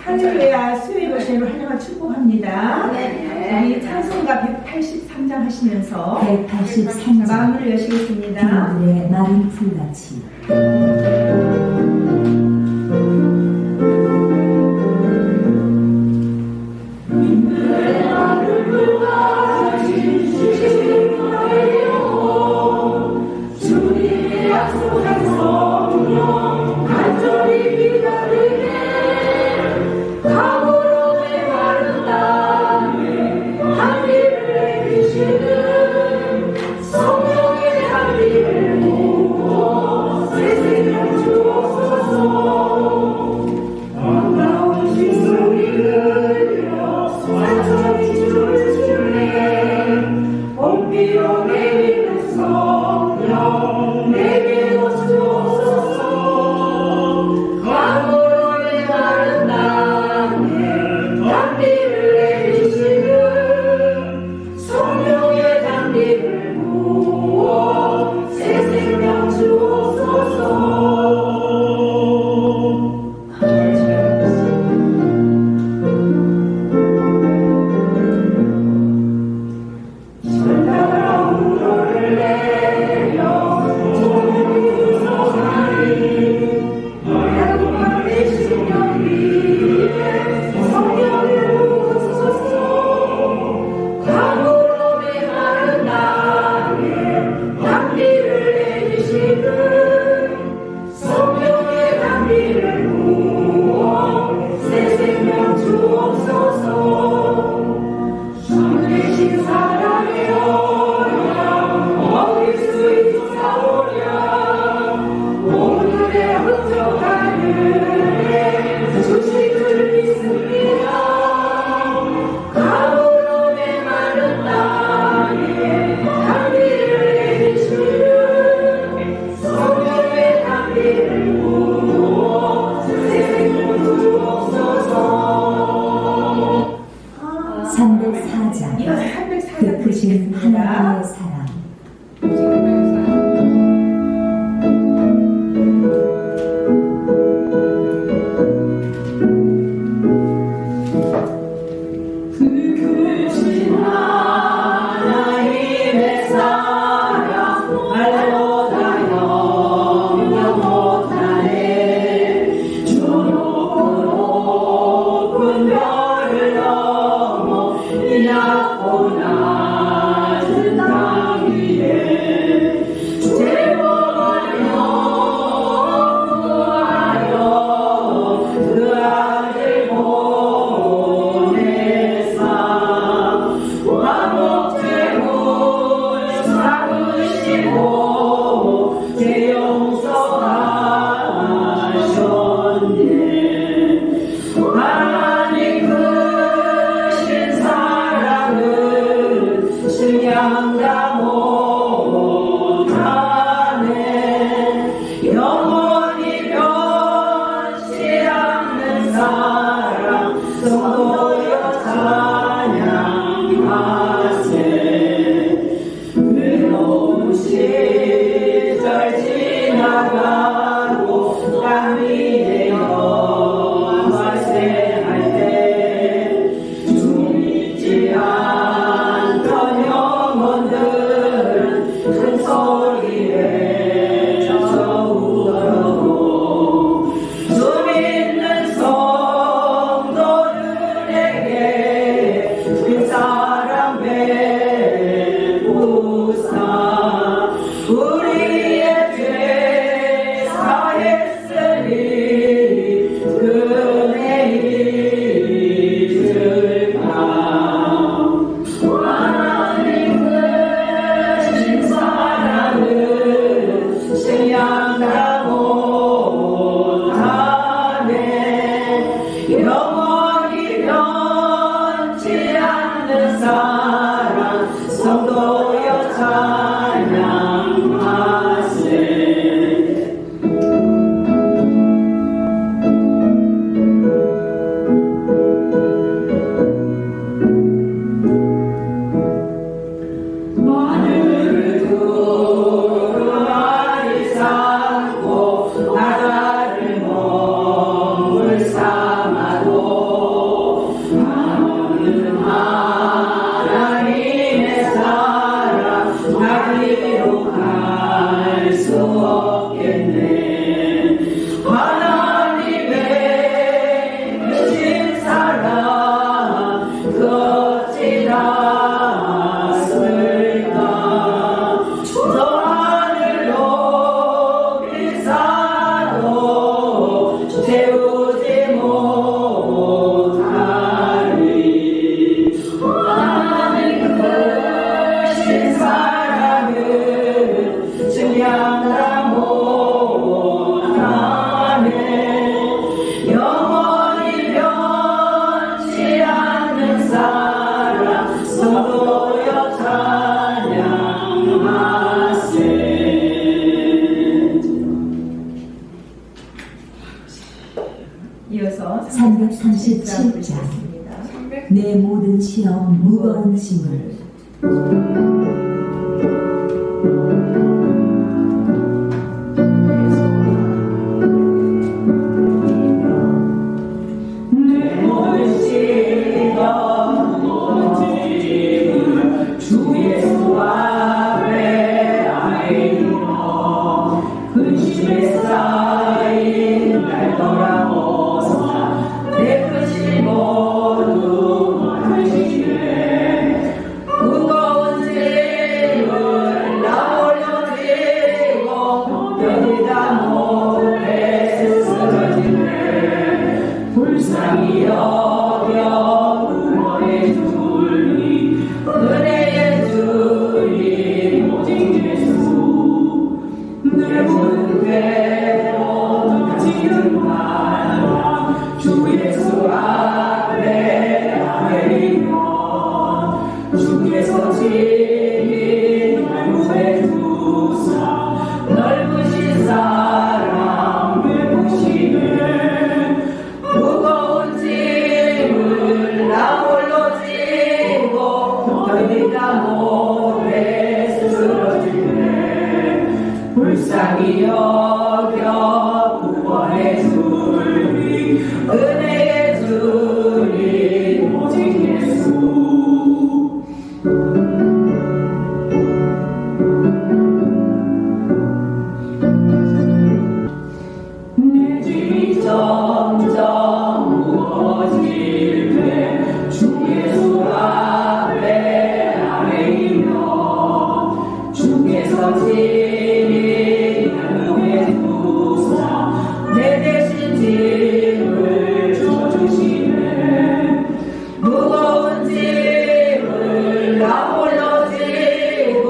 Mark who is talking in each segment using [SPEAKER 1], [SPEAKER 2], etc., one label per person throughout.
[SPEAKER 1] 할렐루야, 수요일 것으로 하나님을 축복합니다. 우리 찬송가 183장 하시면서
[SPEAKER 2] 183장
[SPEAKER 1] 마음을 여시겠습니다.
[SPEAKER 2] 비밀의 마른 풀같이 베푸신 하나님의 사랑
[SPEAKER 3] 주 믿는 성도들의
[SPEAKER 2] 337장. 내 모든 시험 무거운 짐을
[SPEAKER 3] 불쌍히 여겨 구원의 주님 은혜의 주님 오직 예수 내 모든 괴로움 지금 말라 주 예수 앞에 아뢰며 주께서 지닌 나무의 두사 넓으신 사랑 베푸시네 무거운 짐을 나 홀로 지고 견디다 못해 쓰러지네 불쌍히 여겨 구원의 주님 은혜의 주님 오직 예수 내 짐이 점점 무거워질 때 주 예수 앞에 아뢰이며 주께서 지닌 나무의 두사 내 대신 짐을 져주시네 무거운 짐을 나 홀로 지고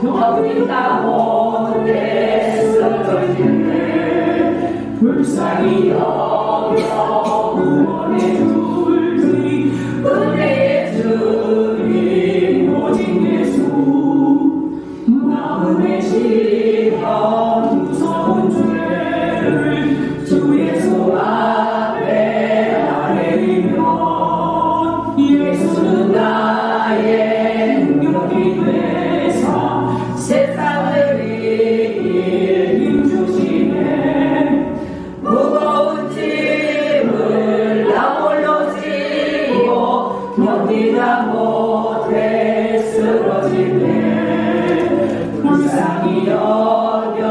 [SPEAKER 3] 견디다 못해 쓰러지네 불쌍히 여겨 구원의 주님 은혜의 주님 오직 예수 마음의 시험 무서운 죄를 주 예수 앞에 아뢰이며 예수는 나의 능력이 되사 세상을 이길 힘 주시네 무거운 짐을 나 홀로 지고 견디다 못해 쓰러지네 불쌍히 여겨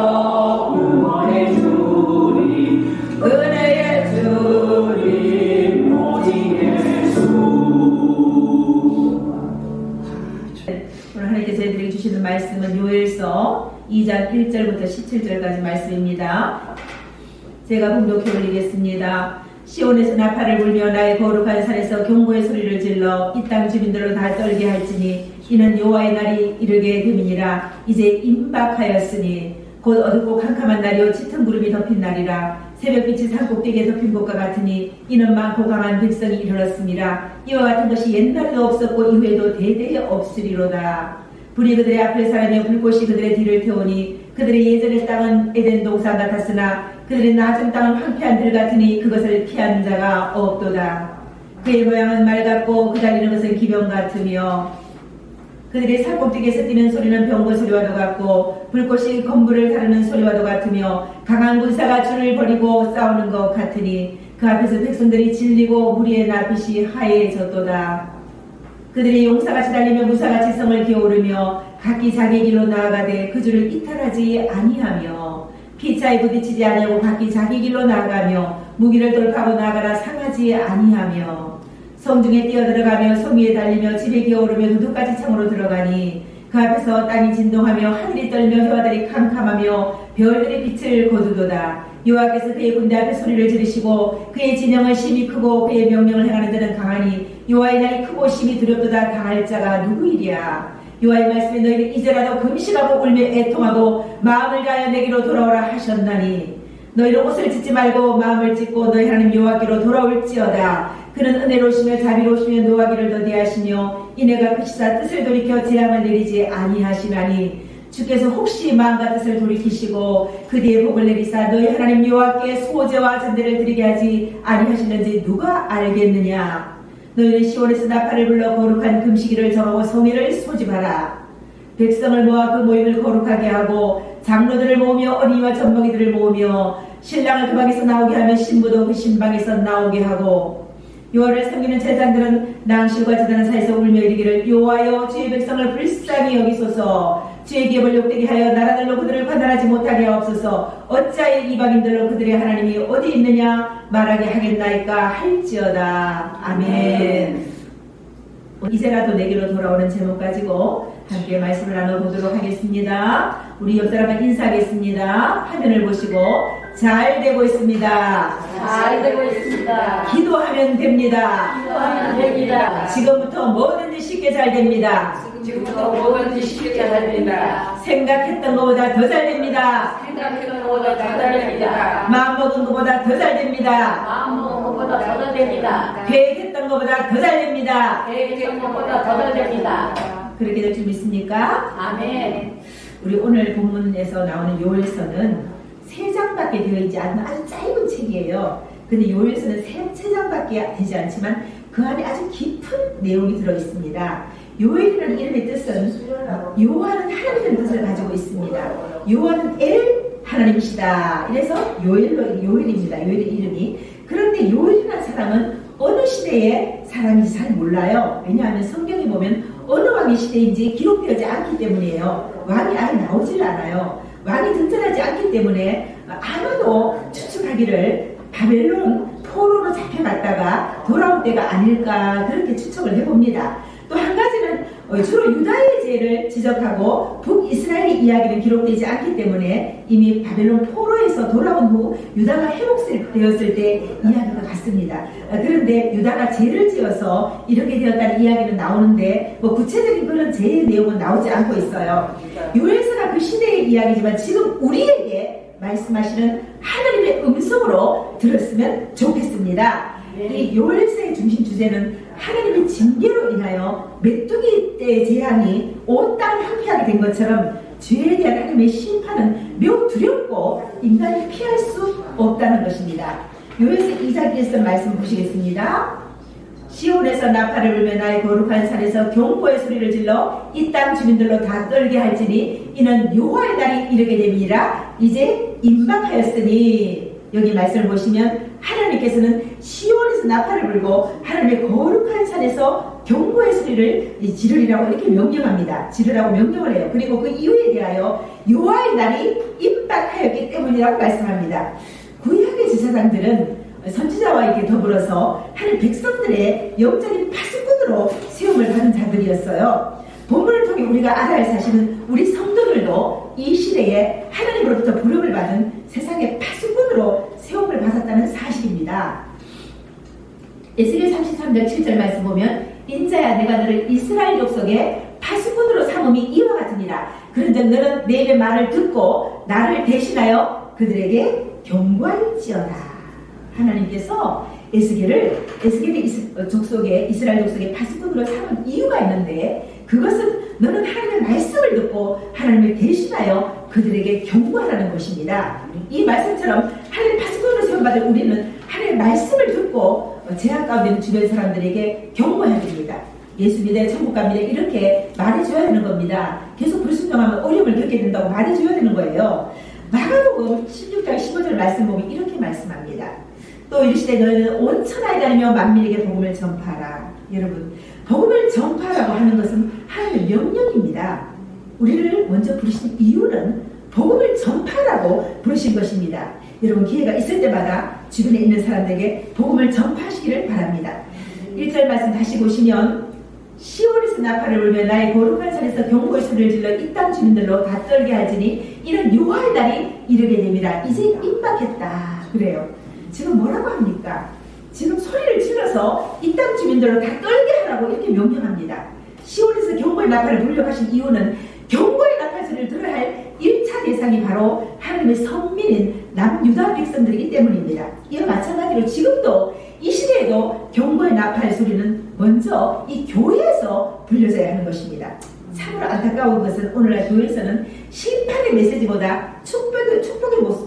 [SPEAKER 3] 구원의 주님 은혜의 주님 오직 예수
[SPEAKER 1] 오늘 하나님께서 저희들에게 주시는 말씀은 요엘서 2장 1절부터 17절까지 말씀입니다. 제가 봉독해 올리겠습니다. 시온에서 나팔을 불며 나의 거룩한 산에서 경고의 소리를 질러 이 땅 주민들을 다 떨게 할지니 이는 여호와의 날이 이르게 됨이니라. 이제 임박하였으니 곧 어둡고 캄캄한 날이요 짙은 구름이 덮인 날이라. 새벽빛이 산꼭대기에 덮인 것과 같으니 이는 많고 강한 백성이 이르렀습니다. 이와 같은 것이 옛날에도 없었고 이후에도 대대에 없으리로다. 불이 그들의 앞을 사라며 불꽃이 그들의 뒤를 태우니 그들의 예전의 땅은 에덴 동산 같았으나 그들의 낮은 땅은 황폐한 들 같으니 그것을 피한 자가 없도다. 그의 모양은 말 같고 그 다니는 것은 기병 같으며 그들의 산꼭대기에서 뛰는 소리는 병거 소리와도 같고 불꽃이 건물을 가르는 소리와도 같으며 강한 군사가 줄을 벌이고 싸우는 것 같으니 그 앞에서 백성들이 질리고 무리의 낯빛이 하얘졌도다. 그들이 용사같이 달리며 무사같이 성을 기어오르며 각기 자기 길로 나아가되 그 줄을 이탈하지 아니하며 피차에 부딪히지 아니하고 각기 자기 길로 나아가며 무기를 돌파하고 나아가라 상하지 아니하며 성중에 뛰어들어가며 성 위에 달리며 집에 기어오르며 도둑같이 창으로 들어가니 그 앞에서 땅이 진동하며 하늘이 떨며 해와들이 캄캄하며 별들의 빛을 거두도다. 여호와께서 그의 군대 앞에 소리를 지르시고 그의 진영은 심히 크고 그의 명령을 행하는 자는 강하니 여호와의 날이 크고 심히 두렵도다. 당할 자가 누구이랴. 여호와의 말씀에 너희는 이제라도 금식하고 울며 애통하고 마음을 다하여 내게로 돌아오라 하셨나니 너희는 옷을 찢지 말고 마음을 찢고 너희 하나님 여호와께로 돌아올지어다. 그는 은혜로우시며 자비로우시며 노하기를 더디하시며 이내가 크시사 뜻을 돌이켜 재앙을 내리지 아니하시나니 주께서 혹시 마음과 뜻을 돌이키시고 그 뒤에 복을 내리사 너희 하나님 여호와께 소제와 전대를 드리게 하지 아니하시는지 누가 알겠느냐. 너희는 시온에서 나팔을 불러 거룩한 금식일을 정하고 성회를 소집하라. 백성을 모아 그 모임을 거룩하게 하고 장로들을 모으며 어린이와 젖먹이들을 모으며 신랑을 그 방에서 나오게 하며 신부도 그 신방에서 나오게 하고 여호와를 섬기는 제사장들은 낭실과 제단을 사이에서 울며 이르기를 여호와여 주의 백성을 불쌍히 여기소서. 주의 기업을 욕되게 하여 나라들로 그들을 관할하지 못하게 하옵소서. 어찌하여 이방인들로 그들의 하나님이 어디 있느냐 말하게 하겠나이까 할지어다. 아멘. 이제라도 내게로 돌아오는 제목 가지고 함께 말씀을 나눠보도록 하겠습니다. 우리 옆 사람은 인사하겠습니다. 화면을 보시고 잘 되고 있습니다.
[SPEAKER 3] 잘 되고 있습니다.
[SPEAKER 1] 기도하면 됩니다.
[SPEAKER 3] 기도하면 됩니다.
[SPEAKER 1] 지금부터 뭐든지 쉽게 잘 됩니다.
[SPEAKER 3] 지금부터 뭐든지 쉽게 잘 됩니다.
[SPEAKER 1] 생각했던 것보다 더 잘 됩니다.
[SPEAKER 3] 생각했던 것보다 더 잘 됩니다.
[SPEAKER 1] 마음먹은 것보다 더 잘 됩니다.
[SPEAKER 3] 마음먹은 것보다 더 잘 됩니다.
[SPEAKER 1] 계획했던 것보다 더 잘 됩니다.
[SPEAKER 3] 계획했던 것보다 더 잘 됩니다.
[SPEAKER 1] 그렇게 될 줄 믿습니까?
[SPEAKER 3] 아멘.
[SPEAKER 1] 우리 오늘 본문에서 나오는 요엘서는 3장밖에 되어 있지 않은 아주 짧은 책이에요. 근데 요엘서는 3장밖에 되지 않지만 그 안에 아주 깊은 내용이 들어 있습니다. 요엘이라는 이름의 뜻은 여호와는 하나님의 뜻을 가지고 있습니다. 여호와는 엘 하나님이시다. 이래서 요엘입니다. 요엘의 이름이. 그런데 요엘이라는 사람은 어느 시대의 사람인지 잘 몰라요. 왜냐하면 성경에 보면 어느 왕의 시대인지 기록되지 않기 때문이에요. 왕이 아예 나오질 않아요. 왕이 등장하지 않기 때문에 아마도 추측하기를 바벨론 포로로 잡혀갔다가 돌아올 때가 아닐까 그렇게 추측을 해봅니다. 또 한 가지는 주로 유다의 죄를 지적하고 북이스라엘의 이야기는 기록되지 않기 때문에 이미 바벨론 포로에서 돌아온 후 유다가 회복되었을 때 이야기가 같습니다. 그런데 유다가 죄를 지어서 이렇게 되었다는 이야기는 나오는데 구체적인 그런 죄의 내용은 나오지 않고 있어요. 요엘서가 그 시대의 이야기지만 지금 우리에게 말씀하시는 하나님의 음성으로 들었으면 좋겠습니다. 이 요엘서의 중심 주제는 하나님의 징계로 인하여 메뚜기 때의 재앙이 온 땅을 황폐하게 된 것처럼 죄에 대한 하나님의 심판은 매우 두렵고 인간이 피할 수 없다는 것입니다. 요엘서 2장 1절 말씀 보시겠습니다. 시온에서 나팔을 불며 나의 거룩한 산에서 경보의 소리를 질러 이 땅 주민들로 다 떨게 할지니 이는 여호와의 날이 이르게 됨이니라. 이제 임박하였으니 여기 말씀을 보시면 하나님께서는 시온에서 나팔을 불고 하나님의 거룩한 산에서 경고의 소리를 지르리라고 이렇게 명령합니다. 지르라고 명령을 해요. 그리고 그 이유에 대하여 여호와의 날이 임박하였기 때문이라고 말씀합니다. 구약의 제사장들은 선지자와 이렇게 더불어서 하나님 백성들의 영적인 파수꾼으로 세움을 받은 자들이었어요. 본문을 통해 우리가 알아야 할 사실은 우리 성도들도 이 시대에 하나님으로부터 부름을 받은 세상의 파수꾼으로 세움을 받았다는 사실입니다. 에스겔 33장 7절 말씀 보면 인자야 내가 너를 이스라엘 족속의 파수꾼으로 삼음이 이와 같으니라. 그런즉 너는 내 입의 말을 듣고 나를 대신하여 그들에게 경고할지어다. 하나님께서 에스겔이 이스라엘 족속의 파수꾼으로 삼은 이유가 있는데 그것은 너는 하나님의 말씀을 듣고 하나님을 대신하여 그들에게 경고하라는 것입니다. 이 말씀처럼 하나님의 파수꾼으로 세움받을 우리는 하나님의 말씀을 듣고 재앙 가운데 있는 주변 사람들에게 경고해야 됩니다. 예수 믿어 천국 갑니다 이렇게 말해줘야 되는 겁니다. 계속 불순종하면 어려움을 겪게 된다고 말해줘야 되는 거예요. 마가복음 16장 15절 말씀 보면 이렇게 말씀합니다. 또 이르시되 너희는 온 천하에 다니며 만민에게 복음을 전파하라. 여러분 복음을 전파하라고 하는 것은 하나님의 명령입니다. 우리를 먼저 부르신 이유는 복음을 전파하라고 부르신 것입니다. 여러분 기회가 있을 때마다 주변에 있는 사람들에게 복음을 전파하시기를 바랍니다. 1절 말씀 다시 보시면 시온에서 나팔을 불며 나의 거룩한 산에서 경고의 소리를 질러 이 땅 주민들로 다 떨게 할지니 이는 여호와의 날이 이르게 됩니다. 이제 임박했다. 그래요. 지금 뭐라고 합니까? 지금 소리를 질러서 이 땅 주민들로 다 떨게 하라고 이렇게 명령합니다. 시온에서 경고의 나팔을 불려 하신 이유는 경고의 나팔 소리를 들어야 할 1차 대상이 바로 하나님의 선민인 남유다 백성들이기 때문입니다. 이와 마찬가지로 지금도 이 시대에도 경고의 나팔 소리는 먼저 이 교회에서 불려져야 하는 것입니다. 참으로 안타까운 것은 오늘날 교회에서는 심판의 메시지보다 축복의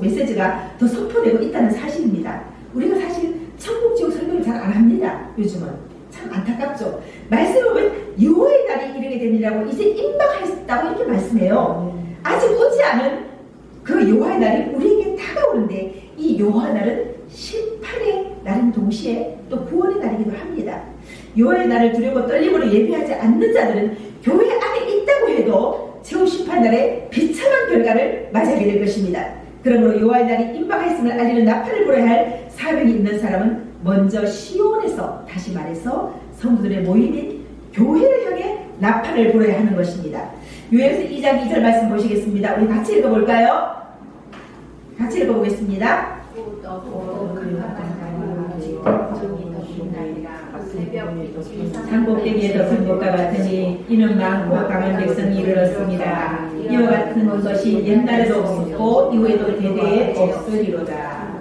[SPEAKER 1] 메시지가 더 선포되고 있다는 사실입니다. 우리가 사실 천국 지옥 설교를 잘 안 합니다. 요즘은 참 안타깝죠. 말씀을 보면 여호와의 날이 이르게 되리라고 이제 임박하였다고 이렇게 말씀해요. 아직 오지 않은 그 여호와의 날이 우리에게 다가오는데 이 여호와의 날은 심판의 날인 동시에 또 구원의 날이기도 합니다. 여호와의 날을 두려워 떨림으로 예배하지 않는 자들은 교회 안에 있다고 해도 최후 심판 날에 비참한 결과를 맞이하게 될 것입니다. 그러므로 여호와의 날이 임박하였음을 알리는 나팔을 불어야 할 사명이 있는 사람은 먼저 시온에서, 다시 말해서 성도들의 모임인 교회를 향해 나팔을 불어야 하는 것입니다. 요엘서 2장 2절 말씀 보시겠습니다. 우리 같이 읽어볼까요? 같이 읽어보겠습니다. 산꼭대기에도 산것과 같으니 이는 많고 강한 백성이 이르렀습니다. 이와 같은 것이 옛날에도 없었고 이후에도 대대에 없으리로다.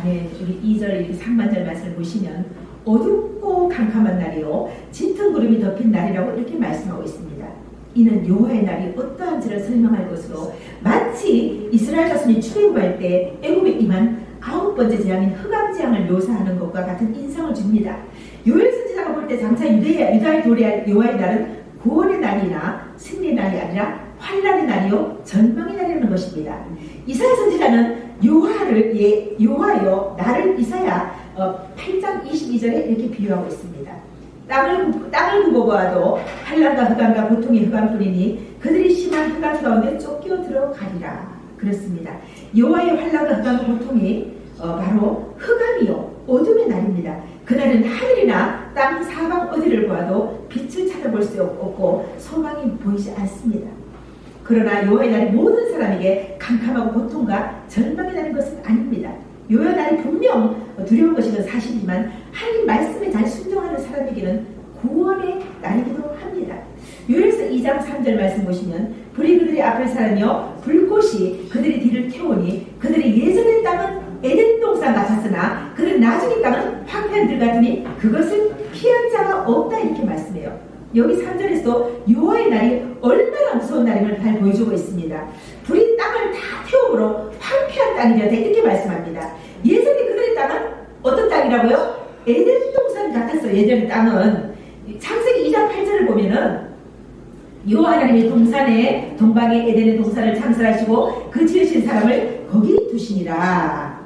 [SPEAKER 1] 아멘. 여기 2절 3만절 말씀을 보시면 어둡고 캄캄한 날이요 짙은 구름이 덮인 날이라고 이렇게 말씀하고 있습니다. 이는 여호와의 날이 어떠한지를 설명할 것으로 마치 이스라엘 자손이 출애굽할 때 애굽에 임한 9번째 재앙인 흑암재앙을 묘사하는 것과 같은 인상을 줍니다. 요엘 선지자가 볼 때 장차 유다에 도래할 여호와의 날은 구원의 날이나 승리의 날이 아니라 환난의 날이요 전망의 날이라는 것입니다. 이사야 선지자는 여호와여 나를 이사야 8장 22절에 이렇게 비유하고 있습니다. 땅을 굽어보아도 환난과 흑암과 고통의 흑암뿐이니 그들이 심한 흑암 가운데 쫓겨 들어가리라. 그렇습니다. 여호와의 환난과 흑암과 고통이 바로 흑암이요 어둠의 날입니다. 그날은 하늘이나 땅 사방 어디를 보아도 빛을 찾아볼 수 없고 소망이 보이지 않습니다. 그러나 여호와의 날이 모든 사람에게 캄캄하고 고통과 절망이 나는 것은 아닙니다. 여호와의 날이 분명 두려운 것이건 사실이지만 하나님 말씀에 잘 순종하는 사람에게는 구원의 날이기도 합니다. 요엘서 2장 3절 말씀 보시면 불이 그들의 앞을 사르며 불꽃이 그들의 뒤를 태우니 그들의 예전의 땅은 에덴 동산 같았으나 그들의 나중의 땅은 황폐한 들 같으니 그것을 피한 자가 없다 이렇게 말씀해요. 여기 3절에서 여호와의 날이 얼마나 무서운 날임을 잘 보여주고 있습니다. 불이 땅을 다 태움으로 황폐한 땅이 되었다 이렇게 말씀합니다. 예전에 그들의 땅은 어떤 땅이라고요? 에덴 동산 같았어요. 예전의 땅은 창세기 2장 8절을 보면은 여호와 하나님이 동산에 동방에 에덴의 동산을 창설하시고 그 지으신 사람을 거기 두시니라.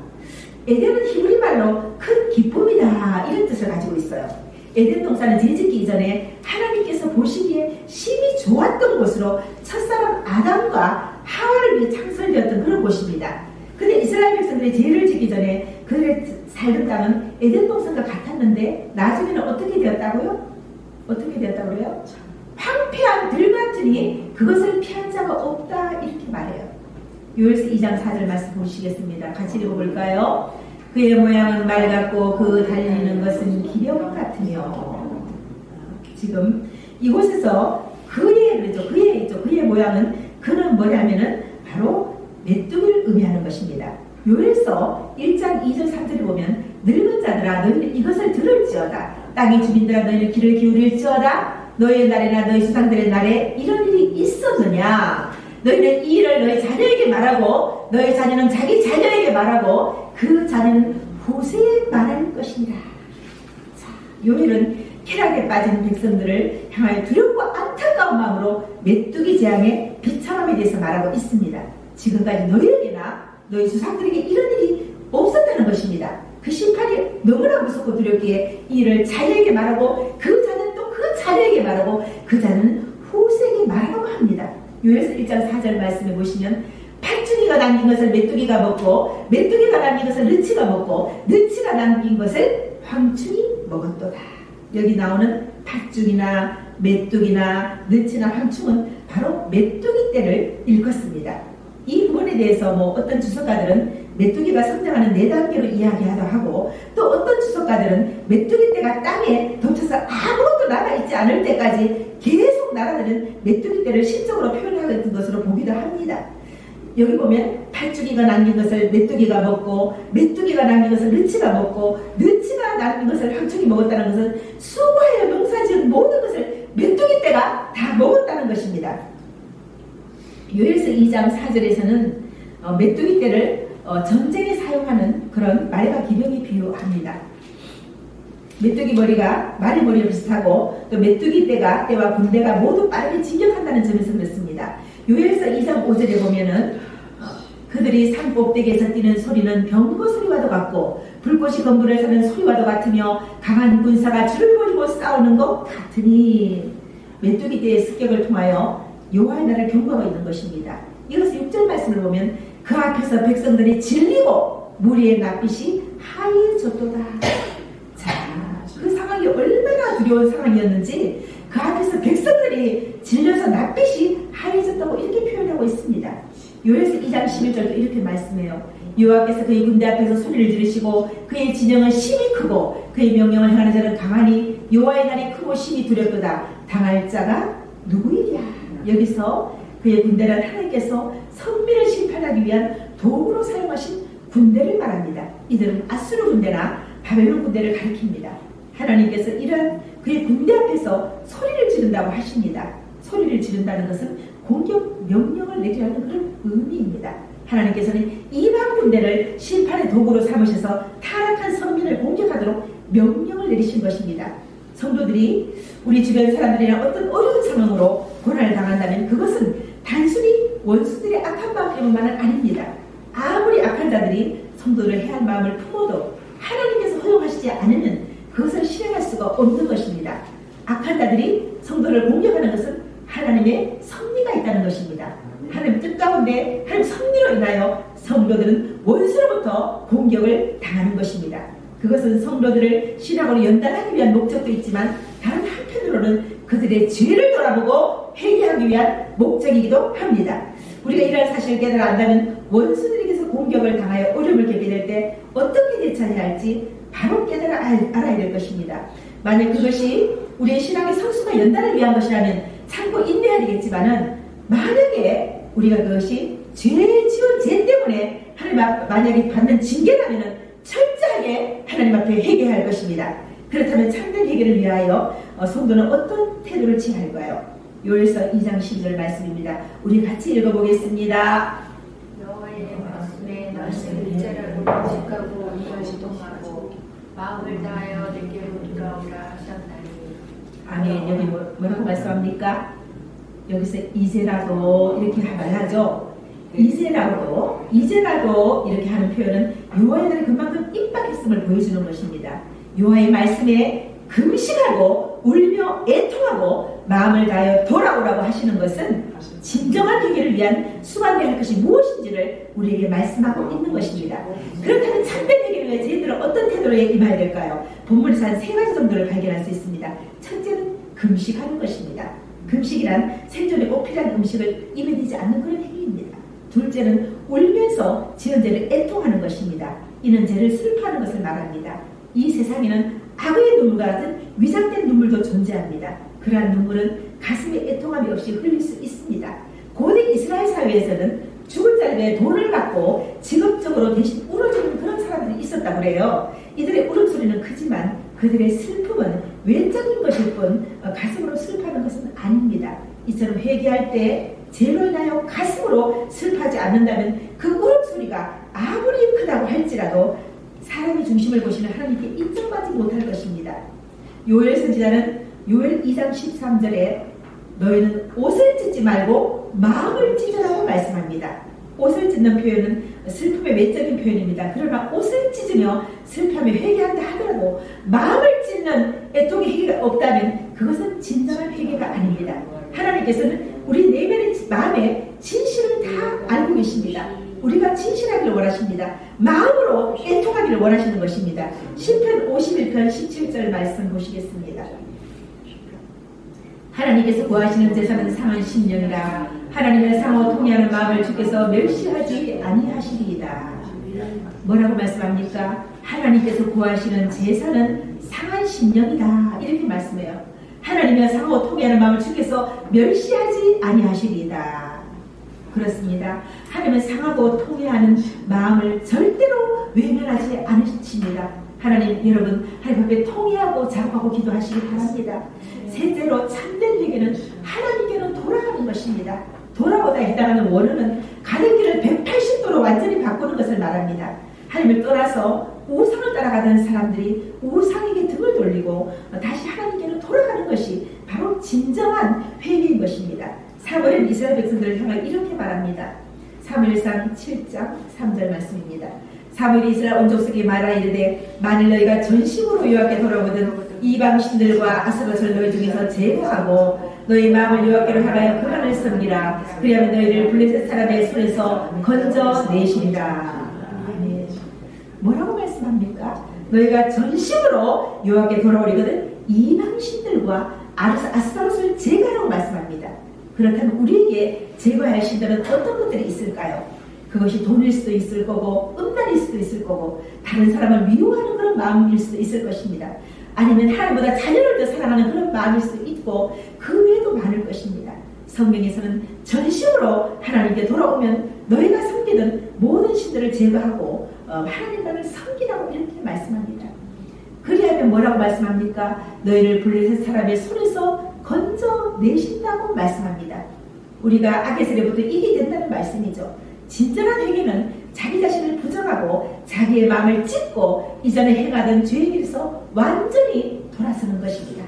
[SPEAKER 1] 에덴은 히브리 말로 큰 기쁨이다 이런 뜻을 가지고 있어요. 에덴 동산은 지어지기 이전에 하나님께서 보시기에 심히 좋았던 곳으로 첫사람 아담과 하와를 위해 창설되었던 그런 곳입니다. 근데 이스라엘 백성들이 죄를 짓기 전에 그들의 살던 땅은 에덴 동산과 같았는데 나중에는 어떻게 되었다고요? 어떻게 되었다고요? 황폐한 들 같으니 그것을 피한 자가 없다 이렇게 말해요. 요엘서 2장 4절 말씀 보시겠습니다. 같이 읽어볼까요? 그의 모양은 말 같고 그 달리는 것은 기령 같으며. 지금 이곳에서 그의 모양은 그는 뭐냐면은 바로 메뚜기를 의미하는 것입니다. 요엘서 1장 2절 3절을 보면 늙은 자들아 너희는 이것을 들을지어다. 땅의 주민들아 너희는 귀를 기울일지어다. 너희의 날에나 너희 수상들의 날에 이런 일이 있었느냐. 너희는 이 일을 너희 자녀에게 말하고 너희 자녀는 자기 자녀에게 말하고 그 자녀는 후세에 말할 것이니라. 자, 요엘은 쾌락에 빠진 백성들을 향하여 두렵고 안타까운 마음으로 메뚜기 재앙의 비참함에 대해서 말하고 있습니다. 지금까지 너희에게나 너희 조상들에게 이런 일이 없었다는 것입니다. 그 심판이 너무나 무섭고 두렵기에 이 일을 자녀에게 말하고 그 자녀는 또 그 자녀에게 말하고 그 자녀는 후세에게 말하고 합니다. 요엘서 1장 4절 말씀해 보시면 팥죽이가 남긴 것을 메뚜기가 먹고 메뚜기가 남긴 것을 느치가 먹고 느치가 남긴 것을 황충이 먹었도다. 여기 나오는 팥죽이나 메뚜기나 느치나 황충은 바로 메뚜기 떼를 일컫습니다. 이 부분에 대해서 어떤 주석가들은 메뚜기가 성장하는 4단계로 이야기하기도 하고 또 어떤 주석가들은 메뚜기 떼가 땅에 덮쳐서 아무것도 남아있지 않을 때까지 계속 날아드는 메뚜기 떼를 시적으로 표현하는 것으로 보기도 합니다. 여기 보면 팥죽이가 남긴 것을 메뚜기가 먹고 메뚜기가 남긴 것을 느치가 먹고 느치가 남긴 것을 황충이 먹었다는 것은 수고하여 농사지은 모든 것을 메뚜기 떼가 때가 다 먹었다는 것입니다. 요엘서 2장 4절에서는 메뚜기 떼를 전쟁에 사용하는 그런 말과 기병에 비유합니다. 메뚜기 머리가 말의 머리와 비슷하고 또 메뚜기 떼와 군대가 모두 빠르게 진격한다는 점에서 그렇습니다. 요엘서 2장 5절에 보면은 그들이 산 꼭대기에서 뛰는 소리는 병거 소리와도 같고 불꽃이 건물을 사는 소리와도 같으며 강한 군사가 줄을 벌이고 싸우는 것 같으니 메뚜기 떼의 습격을 통하여 여호와의 나라를 경고하고 있는 것입니다. 이것을 6절 말씀을 보면 그 앞에서 백성들이 질리고 무리의 낯빛이 하얘졌도다. 자, 그 상황이 얼마나 두려운 상황이었는지 그 앞에서 백성들이 질려서 낯빛이 하얘졌다고 이렇게 표현하고 있습니다. 요엘서 2장 11절도 이렇게 말씀해요. 여호와께서 그의 군대 앞에서 소리를 지르시고 그의 진영은 심히 크고 그의 명령을 행하는 자는 강하니 여호와의 날이 크고 심히 두렵도다. 당할 자가 누구이랴. 여기서 그의 군대는 하나님께서 선민을 심판하기 위한 도구로 사용하신 군대를 말합니다. 이들은 아수르 군대나 바벨론 군대를 가리킵니다. 하나님께서 이러한 그의 군대 앞에서 소리를 지른다고 하십니다. 소리를 지른다는 것은 공격 명령을 내리라는 그런 의미입니다. 하나님께서는 이방 군대를 심판의 도구로 삼으셔서 타락한 선민을 공격하도록 명령을 내리신 것입니다. 성도들이 우리 주변 사람들이나 어떤 어려운 상황으로 고난을 당한다면 그것은 단순히 원수들의 악한 마음 때문만은 아닙니다. 아무리 악한 자들이 성도를 해할 마음을 품어도 하나님께서 허용하시지 않으면 그것을 실행할 수가 없는 것입니다. 악한 자들이 성도를 공격하는 것은 하나님의 섭리가 있다는 것입니다. 하나님 뜻 가운데 하나님 섭리로 인하여 성도들은 원수로부터 공격을 당하는 것입니다. 그것은 성도들을 신앙으로 연단하기 위한 목적도 있지만 다른 한편으로는 그들의 죄를 돌아보고 회개하기 위한 목적이기도 합니다. 우리가 이러한 사실을 깨달아 안다면 원수들에게서 공격을 당하여 어려움을 겪게 될 때 어떻게 대처해야 할지 바로 깨달아 알아야 될 것입니다. 만약 그것이 우리의 신앙의 성숙과 연단을 위한 것이라면 참고 인내해야 되겠지만은 만약에 우리가 그것이 죄 지은 죄 때문에 하나님 만약에 받는 징계라면은 철저하게 하나님 앞에 회개할 것입니다. 그렇다면 참된 회개를 위하여 성도는 어떤 태도를 취할까요? 요엘서 2장 12절 말씀입니다. 우리 같이 읽어보겠습니다.
[SPEAKER 3] 여호와의 말씀에 일제를 오직하고 이것이동하고 마음을 다하여 내게로 돌아오라 하셨나니.
[SPEAKER 1] 아멘. 여기 뭐라고 말씀합니까? 여기서 이제라도 이렇게 말하죠. 이제라도 이렇게 하는 표현은 여호와의 날이 그만큼 임박했음을 보여주는 것입니다. 여호와의 말씀에 금식하고 울며 애통하고 마음을 다하여 돌아오라고 하시는 것은 진정한 회개를 위한 수반돼야 할 것이 무엇인지를 우리에게 말씀하고 있는 것입니다. 그렇다면 참된 회개를 위해 저희들은 어떤 태도로 임해야 될까요? 본문에서 한 3가지 정도를 발견할 수 있습니다. 첫째는 금식하는 것입니다. 금식이란 생존에 꼭 필요한 음식을 입에 대지 않는 그런 행위입니다. 둘째는 울면서 지은 죄를 애통하는 것입니다. 이는 죄를 슬퍼하는 것을 말합니다. 이 세상에는 악의 눈물과 같은 위장된 눈물도 존재합니다. 그러한 눈물은 가슴에 애통함이 없이 흘릴 수 있습니다. 고대 이스라엘 사회에서는 죽은 자들의 돈을 받고 직업적으로 대신 울어주는 그런 사람들이 있었다고 그래요. 이들의 울음소리는 크지만 그들의 슬픔은 외적인 것일 뿐 가슴으로 슬퍼하는 것은 아닙니다. 이처럼 회개할 때 죄로 인하여 가슴으로 슬퍼하지 않는다면 그 울음소리가 아무리 크다고 할지라도 사람의 중심을 보시는 하나님께 인정받지 못할 것입니다. 요엘 선지자는 요엘 2장 13절에 너희는 옷을 찢지 말고 마음을 찢으라고 말씀합니다. 옷을 찢는 표현은 슬픔의 외적인 표현입니다. 그러나 옷을 찢으며 슬픔에 회개한다 하더라도 마음을 찢는 애통의 회개가 없다면 그것은 진정한 회개가 아닙니다. 하나님께서는 우리 내면의 마음의 진실을 다 알고 계십니다. 우리가 진실하기를 원하십니다. 마음으로 애통하기를 원하시는 것입니다. 시편 51편 17절 말씀 보시겠습니다. 하나님께서 구하시는 제사는 상한 심령이라 하나님의 상호 통해하는 마음을 주께서 멸시하지 아니하시리이다. 뭐라고 말씀합니까? 하나님께서 구하시는 제사는 상한 심령이다. 이렇게 말씀해요. 하나님의 상호 통해하는 마음을 주께서 멸시하지 아니하시리이다. 그렇습니다. 하나님은 상하고 통해하는 마음을 절대로 외면하지 않으십니다. 하나님 여러분 하나님 앞에 통회하고 자복하고 기도하시기 바랍니다. 셋째로 참된 회개는 하나님께로 돌아가는 것입니다. 돌아오다 해당하는 원어는 가는 길을 180도로 완전히 바꾸는 것을 말합니다. 하나님을 떠나서 우상을 따라가던 사람들이 우상에게 등을 돌리고 다시 하나님께로 돌아가는 것이 바로 진정한 회개인 것입니다. 사무엘은 이스라엘 백성들을 향해 이렇게 말합니다. 사무엘상 7장 3절 말씀입니다. 사무엘이 이스라엘 온 족속에게 말하 이르되 만일 너희가 전심으로 여호와께 돌아오거든 이방신들과 아스라엘 너희 중에서 제거하고 너희 마음을 여호와께로 향하여 그만을 섬기라. 그리하면 너희를 블레셋 사람의 손에서 건져내시리라. 아멘. 뭐라고 말씀합니까? 너희가 전심으로 여호와께 돌아오리거든 이방신들과 아스라엘을 제거하라고 말씀합니다. 그렇다면 우리에게 제거할 신들은 어떤 것들이 있을까요? 그것이 돈일 수도 있을 거고 음란일 수도 있을 거고 다른 사람을 미워하는 그런 마음일 수도 있을 것입니다. 아니면 하나님보다 자녀를 더 사랑하는 그런 마음일 수도 있고 그 외에도 많을 것입니다. 성경에서는 전심으로 하나님께 돌아오면 너희가 섬기던 모든 신들을 제거하고 하나님만을 섬기라고 이렇게 말씀합니다. 그리하면 뭐라고 말씀합니까? 너희를 블레셋 사람의 손에서 건져내신다고 말씀합니다. 우리가 악의 세력부터 이기게 된다는 말씀이죠. 진정한 회개는 자기 자신을 부정하고 자기의 마음을 찢고 이전에 행하던 죄의 길에서 완전히 돌아서는 것입니다.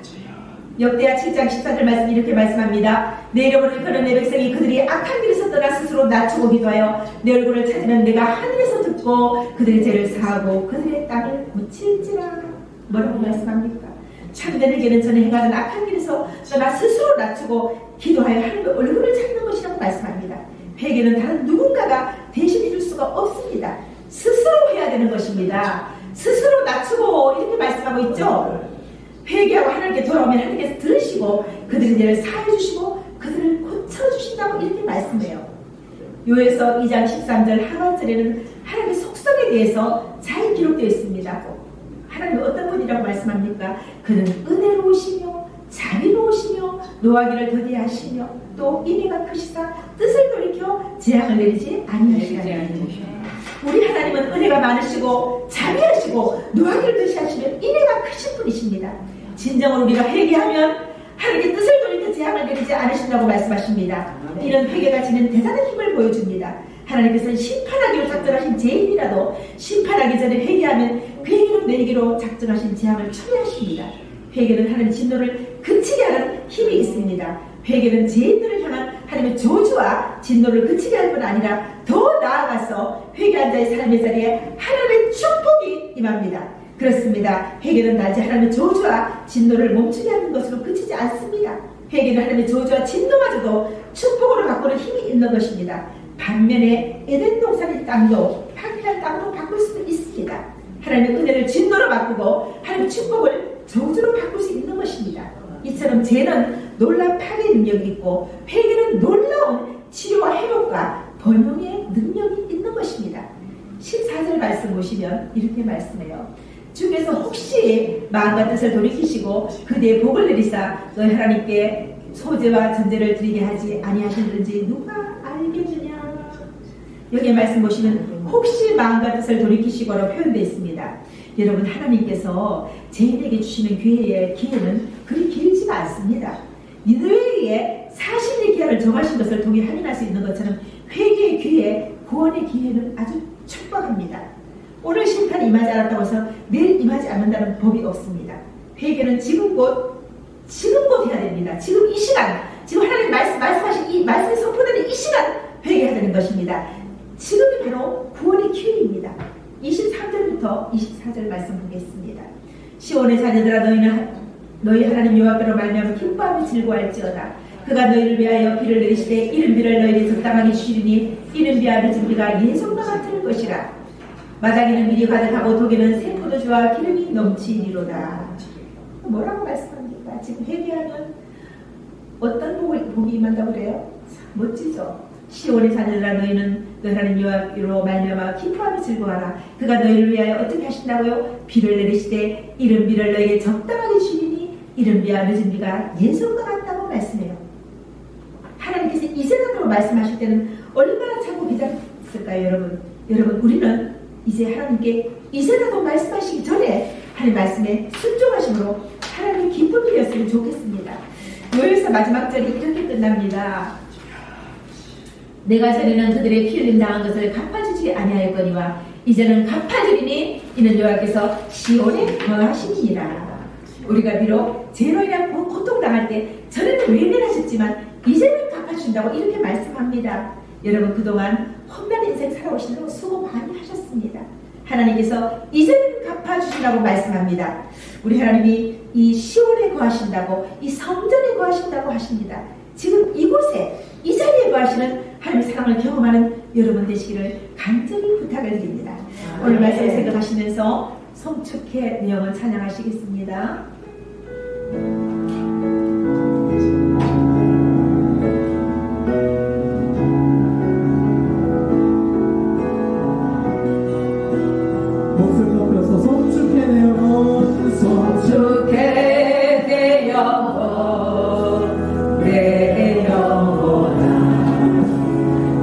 [SPEAKER 1] 역대하 7장 14절 말씀 이렇게 말씀합니다. 내 이름으로 일컫는 내 백성이 그들이 악한 길에서 떠나 스스로 낮추고 기도하여 내 얼굴을 찾으면 내가 하늘에서 듣고 그들의 죄를 사하고 그들의 땅을 고칠지라. 뭐라고 말씀합니까? 참된 회개는 전에 행하던 악한 길에서 떠나 스스로 낮추고 기도하여 하나님의 얼굴을 찾는 것이라고 말씀합니다. 회개는 다른 누군가가 대신해 줄 수가 없습니다. 스스로 해야 되는 것입니다. 스스로 낮추고 이렇게 말씀하고 있죠. 회개하고 하나님께 돌아오면 하나님께서 들으시고 그들의 죄를 사해 주시고 그들을 고쳐주신다고 이렇게 말씀해요. 요에서 2장 13절 하반절에는 하나님의 속성에 대해서 잘 기록되어 있습니다. 하나님은 어떤 분이라고 말씀합니까? 그는 은혜로우시며 자비로우시며 노하기를 더디하시며 또 인애가 크시사 뜻을 돌이켜 재앙을 내리지 아니하시나니. 우리 하나님은 은혜가 많으시고 자비하시고 노하기를 더디하시며 인애가 크신 분이십니다. 진정으로 우리가 회개하면 하나님의 뜻을 돌이켜 재앙을 내리지 않으신다고 말씀하십니다. 이런 회개가 지닌 대단한 힘을 보여줍니다. 하나님께서는 심판하기로 작정하신 죄인이라도 심판하기 전에 회개하면 그 회개로 내리기로 작정하신 재앙을 처리하십니다. 회개는 하나님의 진노를 그치게 하는 힘이 있습니다. 회개는 죄인들을 향한 하나님의 저주와 진노를 그치게 할 뿐 아니라 더 나아가서 회개한 자의 삶의 자리에 하나님의 축복이 임합니다. 그렇습니다. 회개는 단지 하나님의 저주와 진노를 멈추게 하는 것으로 그치지 않습니다. 회개는 하나님의 저주와 진노마저도 축복으로 바꾸는 힘이 있는 것입니다. 반면에 에덴 동산의 땅도 황폐한 땅으로 바꿀 수도 있습니다. 하나님의 은혜를 진노로 바꾸고 하나님의 축복을 저주로 바꿀 수 있는 것입니다. 이처럼 죄는 놀라운 파괴 능력이 있고 회개는 놀라운 치료와 회복과 번영의 능력이 있는 것입니다. 14절 말씀 보시면 이렇게 말씀해요. 주께서 혹시 마음과 뜻을 돌이키시고 그대의 복을 내리사 너희 하나님께 소제와 전제를 드리게 하지 아니하시는지 누가 알겠느냐. 여기 말씀 보시면 혹시 마음과 뜻을 돌이키시고로 표현되어 있습니다. 여러분 하나님께서 죄인에게 주시는 기회는 그리 길지가 않습니다. 니느웨에 40일의 기한을 정하신 것을 통해 확인할 수 있는 것처럼 회개의 기회, 구원의 기회는 아주 촉박합니다. 오늘 심판이 임하지 않았다고 해서 내일 임하지 않는다는 법이 없습니다. 회개는 지금 곧 해야 됩니다. 지금 이 시간, 지금 하나님 말씀하신 이 말씀이 선포되는 이 시간 회개해야 되는 것입니다. 지금이 바로 구원의 기회입니다. 23절부터 24절 말씀 보겠습니다. 시온의 자녀들아 너희 하나님 여호와께로 말미암아 기뻐하며 즐거워할지어다. 그가 너희를 위하여 비를 내리시되 이른 비를 너희에게 적당하게 주시리니 이른 비와 늦은 비가 예전과 같을 것이라. 마당에는 밀이 가득하고 독에는 새 포도주와 기름이 넘치리로다. 뭐라고 말씀합니까? 지금 회개하면 어떤 복이 임한다고 그래요? 멋지죠? 시온의 자녀들아 너희는 너희 하나님 여호와께로 말미암아 기뻐하며 즐거워하라. 그가 너희를 위하여 어떻게 하신다고요? 비를 내리시되 이른 비를 너희에게 적당하게 주리니 이른 비와 늦은 비가 예전과 같다고 말씀해요. 하나님께서 이전으로 말씀하실 때는 얼마나 참고 기다렸을까요? 여러분 우리는 이제 하나님께 이제라도 말씀하시기 전에 하나님 말씀에 순종하심으로 하나님의 기쁨이 되었으면 좋겠습니다. 요엘서 마지막 절이 이렇게 끝납니다. 내가 전에는 그들의 피 흘림 당한 것을 갚아주지 아니하였거니와 이제는 갚아주리니 이는 여호와께서 시온에 거하심이니라. 우리가 비록 죄로 인한 고통당할 때 전에는 외면하셨지만 이제는 갚아준다고 이렇게 말씀합니다. 여러분 그동안 험난 인생 살아오시느라고 수고 많이 하셨습니다. 하나님께서 이제는 갚아주시라고 말씀합니다. 우리 하나님이 이 시온에 거하신다고 이 성전에 거하신다고 하십니다. 지금 이곳에 이 자리에 거하시는 하나님의 사랑을 경험하는 여러분 되시기를 간절히 부탁을 드립니다. 오늘 말씀을 생각하시면서 성축해 내 영혼 찬양하시겠습니다.
[SPEAKER 4] 목소리 높여서 성축해 내 영혼
[SPEAKER 1] 성축해 내 영혼 내 영혼아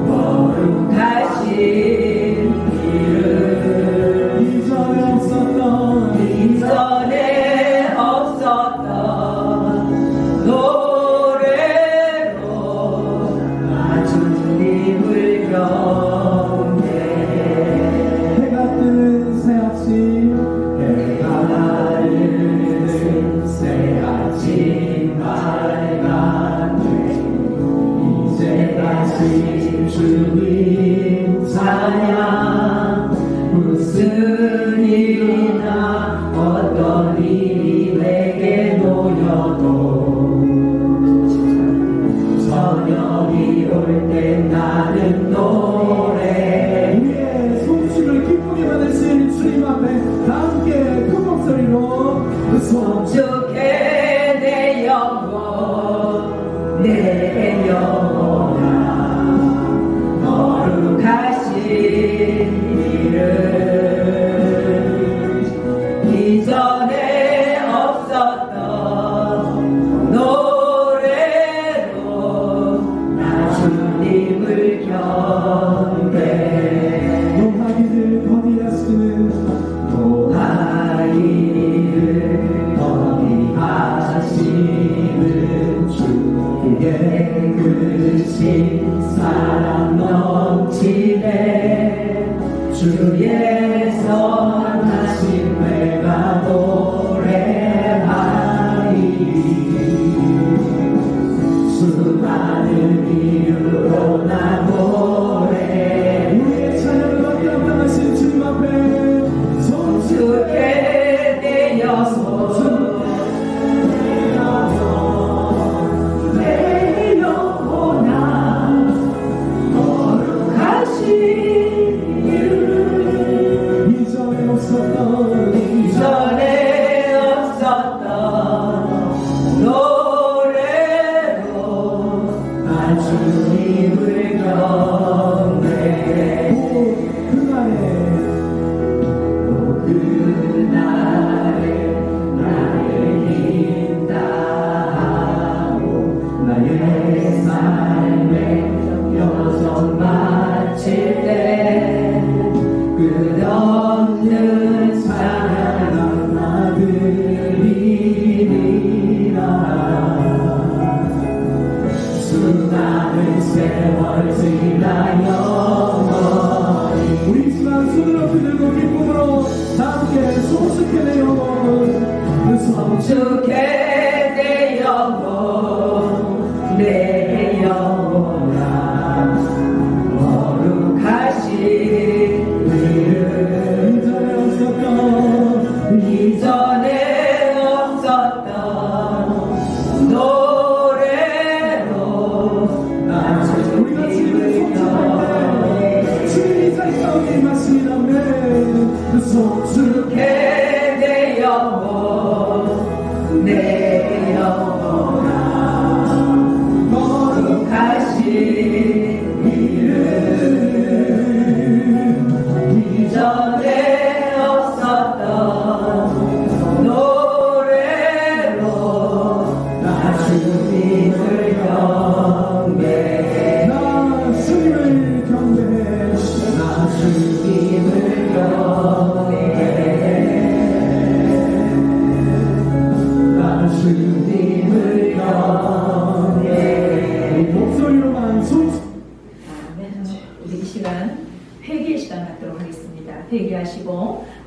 [SPEAKER 1] 거룩하신 이름 이전에 없었던 노래로 나 주님을 경배
[SPEAKER 4] 해가 뜨는 새 아침
[SPEAKER 1] 해가 뜨는 새 아침 밝았네 이제 다시 주님 찬양 무슨 일이나 어떤 일이 내게 놓여도 저녁이 올 때 나는 노래
[SPEAKER 4] 우리의 송축을 기쁘게 받으신 주님 앞에 함께 큰 목소리로
[SPEAKER 1] 성축해 내 영혼 내 영혼아 거룩하신 이름 이전에 없었던 노래로 나 주님을 경배
[SPEAKER 4] 노하기를 거리하시는
[SPEAKER 1] 노하기를 거리하시는 주의 크신 사랑 넘치네 주의 선하신 내가 노래하리 수많은 이유로 나 노래
[SPEAKER 4] 우리의 찬양을 받게 합당하신 주님 앞에
[SPEAKER 1] 성축해 내 영혼 내 영혼아 거룩하신 이름
[SPEAKER 4] 이전에 없었던
[SPEAKER 1] 노래로 나 주님을 경배 그날에 나를 인다하고 나의 삶의 여정 마칠 때 끝없는 찬양 나드리리라 수많은 세월 지나요
[SPEAKER 4] 우리 지만 손을 높이 들고 기쁨으로 함께 송축해 내 영혼
[SPEAKER 1] 성축해 내 영혼 내 영혼아 거룩하신 이름 이전에 없었던 노래로 나
[SPEAKER 4] 우리가 지금
[SPEAKER 1] 주님을
[SPEAKER 4] 송축할 때 주님이 이 자리 가운데 임하시나매
[SPEAKER 1] 성축해 내 영혼 내 영혼아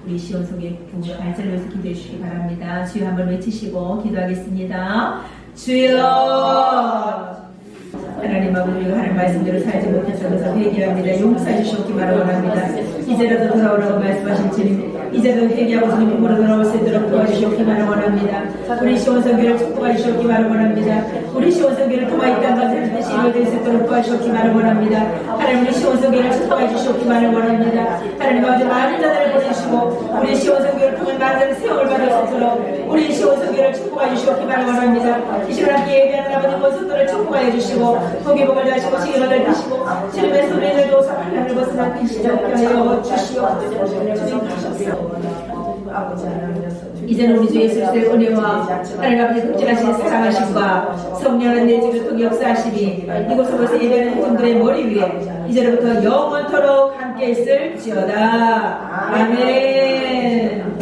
[SPEAKER 1] 우리 시온성의 부모의 발전을 위해서 기도해 주시기 바랍니다. 주여 한번 외치시고 기도하겠습니다. 주여! 하나님 아버지, 우리가 하는 말씀대로 살지 못해서 그래서 회개합니다. 용서해 주시옵기 바라옵니다. 이제라도 돌아오라고 말씀하신 주님, 이제라도 회개하고 주님 몸으로 돌아올 수 있도록 도와주시옵기 바라옵니다. 우리 시온성교를 축복해 주시옵기 바라옵니다. 우리 시온성교를 통하 이 땅과 새 뜻이 이루어질 수 있도록 도와주시옵기 바라옵니다. 하나님, 우리 시온성교를 축복해 주시옵기 바라옵니다. 하나님 아버지, 많은 자들을 보내주시고 우리 시온성교를 통해 많은 세움을 받을 수 있도록 우리 시온성교를 축복해 주시옵기 바라옵니다. 이 시간 함께 예배하는 아버지 모습들을 축복해 주시고 복의 복을 다시고 시기를 내주시고 주님의 소리를 도서 하나님을 벗어나 빛이되게 하여 주시옵소서. 이제는 우리 주 예수 그리스도의 은혜와 하나님 아버지 극진하신 사랑하심과 성령의 내집을 통해 역사하심이 이곳에서 예배하는 행정들의 머리 위에 이제로부터 영원토록 함께 있을지어다. 아멘.